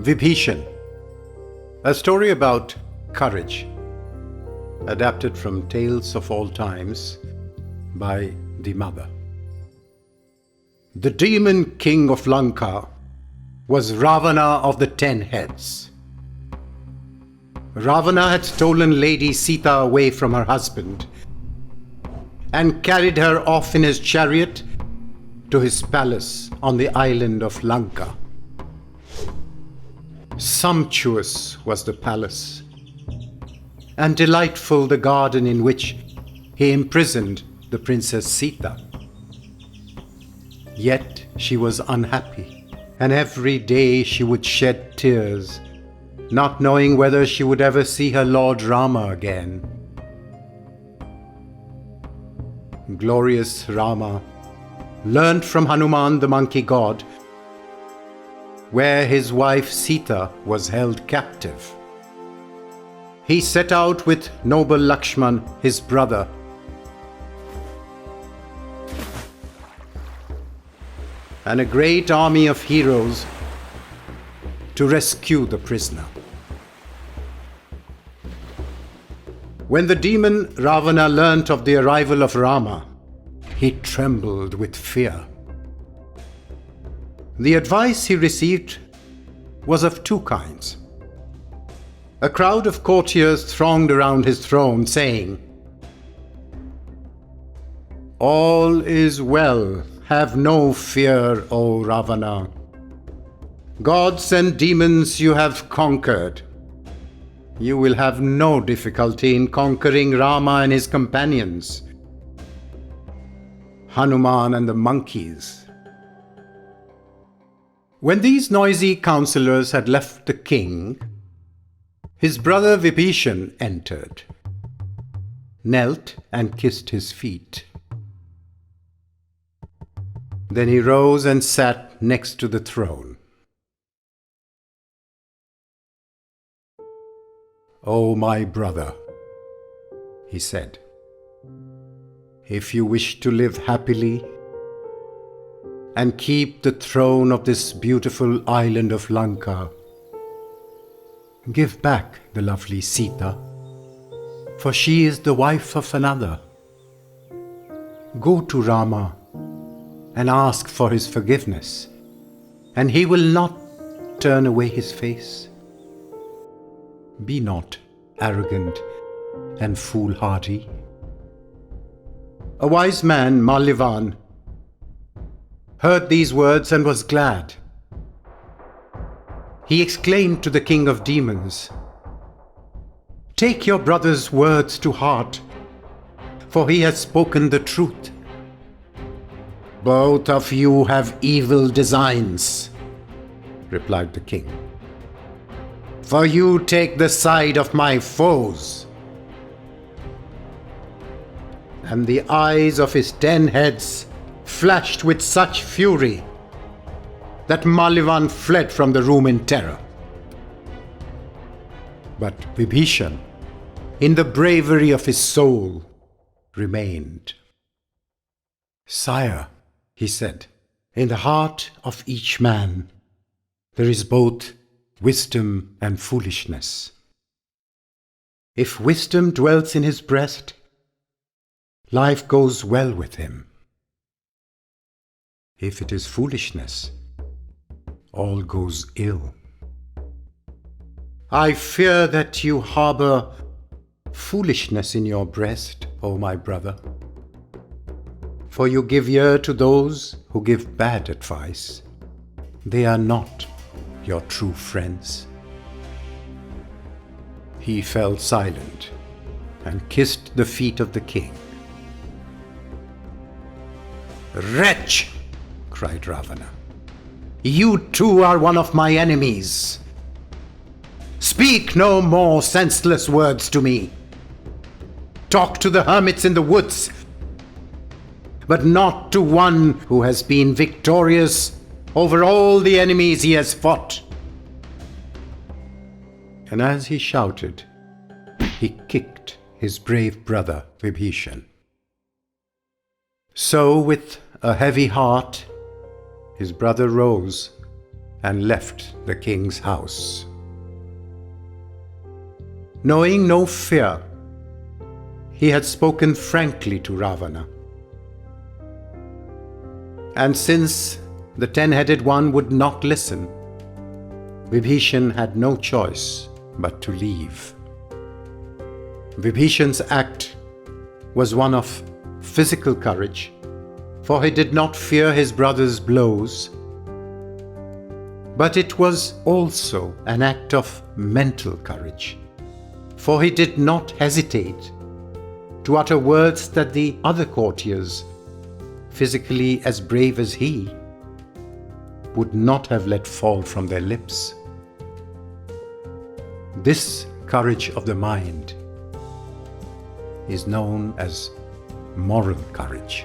Vibhishan, a story about courage, adapted from Tales of All Times by the Mother. The demon king of Lanka was Ravana of the 10 heads. Ravana had stolen Lady Sita away from her husband and carried her off in his chariot to his palace on the island of Lanka. Sumptuous was the palace, and delightful the garden in which he imprisoned the Princess Sita. Yet she was unhappy, and every day she would shed tears, not knowing whether she would ever see her Lord Rama again. Glorious Rama learned from Hanuman the monkey god where his wife Sita was held captive. He set out with noble Lakshman, his brother, and a great army of heroes to rescue the prisoner. When the demon Ravana learnt of the arrival of Rama, he trembled with fear. The advice he received was of two kinds. A crowd of courtiers thronged around his throne, saying, "All is well, have no fear, O Ravana. Gods and demons you have conquered. You will have no difficulty in conquering Rama and his companions, Hanuman and the monkeys." When these noisy counselors had left the king, his brother Vibhishan entered, knelt and kissed his feet. Then he rose and sat next to the throne. "O my brother," he said, "if you wish to live happily and keep the throne of this beautiful island of Lanka, give back the lovely Sita, for she is the wife of another. Go to Rama and ask for his forgiveness, and he will not turn away his face. Be not arrogant and foolhardy." A wise man, Malivan, heard these words and was glad. He exclaimed to the king of demons, "Take your brother's words to heart, for he has spoken the truth." "Both of you have evil designs," replied the king, "for you take the side of my foes." And the eyes of his 10 heads flashed with such fury that Malivan fled from the room in terror. But Vibhishan, in the bravery of his soul, remained. "Sire," he said, "in the heart of each man there is both wisdom and foolishness. If wisdom dwells in his breast, life goes well with him. If it is foolishness, all goes ill. I fear that you harbor foolishness in your breast, O my brother, for you give ear to those who give bad advice. They are not your true friends." He fell silent and kissed the feet of the king. "Wretch!" cried Ravana, "you too are one of my enemies. Speak no more senseless words to me. Talk to the hermits in the woods, but not to one who has been victorious over all the enemies he has fought." And as he shouted, he kicked his brave brother Vibhishan. So, with a heavy heart, his brother rose and left the king's house. Knowing no fear, he had spoken frankly to Ravana. And since the 10-headed one would not listen, Vibhishan had no choice but to leave. Vibhishan's act was one of physical courage, for he did not fear his brother's blows, but it was also an act of mental courage, for he did not hesitate to utter words that the other courtiers, physically as brave as he, would not have let fall from their lips. This courage of the mind is known as moral courage.